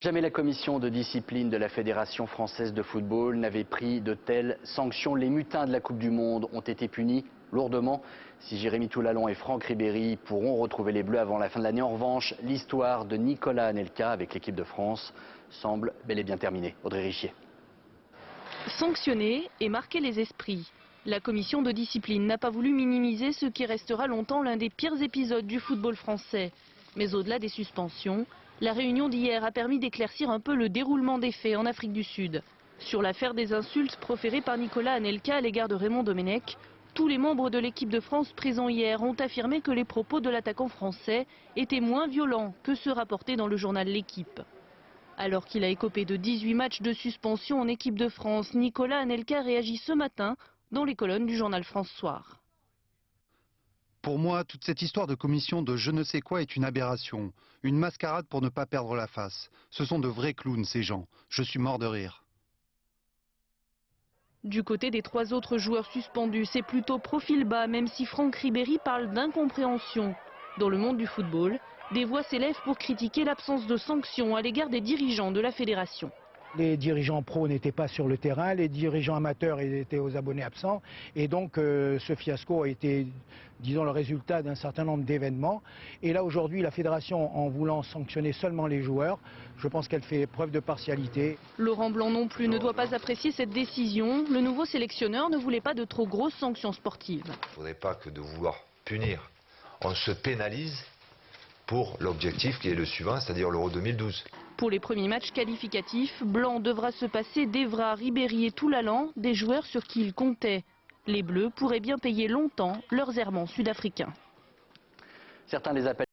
Jamais la commission de discipline de la Fédération française de football n'avait pris de telles sanctions. Les mutins de la Coupe du Monde ont été punis lourdement. Si Jérémy Toulalon et Franck Ribéry pourront retrouver les Bleus avant la fin de l'année, en revanche, l'histoire de Nicolas Anelka avec l'équipe de France semble bel et bien terminée. Audrey Richier. Sanctionner et marquer les esprits. La commission de discipline n'a pas voulu minimiser ce qui restera longtemps l'un des pires épisodes du football français. Mais au-delà des suspensions, la réunion d'hier a permis d'éclaircir un peu le déroulement des faits en Afrique du Sud. Sur l'affaire des insultes proférées par Nicolas Anelka à l'égard de Raymond Domenech, tous les membres de l'équipe de France présents hier ont affirmé que les propos de l'attaquant français étaient moins violents que ceux rapportés dans le journal L'Équipe. Alors qu'il a écopé de 18 matchs de suspension en équipe de France, Nicolas Anelka réagit ce matin dans les colonnes du journal France Soir. Pour moi, toute cette histoire de commission de je ne sais quoi est une aberration, une mascarade pour ne pas perdre la face. Ce sont de vrais clowns, ces gens. Je suis mort de rire. Du côté des 3 autres joueurs suspendus, c'est plutôt profil bas, même si Franck Ribéry parle d'incompréhension. Dans le monde du football, des voix s'élèvent pour critiquer l'absence de sanctions à l'égard des dirigeants de la fédération. Les dirigeants pros n'étaient pas sur le terrain, les dirigeants amateurs étaient aux abonnés absents. Et donc ce fiasco a été, disons, le résultat d'un certain nombre d'événements. Et là aujourd'hui, la fédération, en voulant sanctionner seulement les joueurs, je pense qu'elle fait preuve de partialité. Laurent Blanc non plus ne doit pas apprécier cette décision. Le nouveau sélectionneur ne voulait pas de trop grosses sanctions sportives. Il ne faudrait pas que de vouloir punir. On se pénalise pour l'objectif qui est le suivant, c'est-à-dire l'Euro 2012. Pour les premiers matchs qualificatifs, Blanc devra se passer d'Evra, Ribéry et Toulalon, des joueurs sur qui il comptait. Les Bleus pourraient bien payer longtemps leurs errements sud-africains. Certains les appellent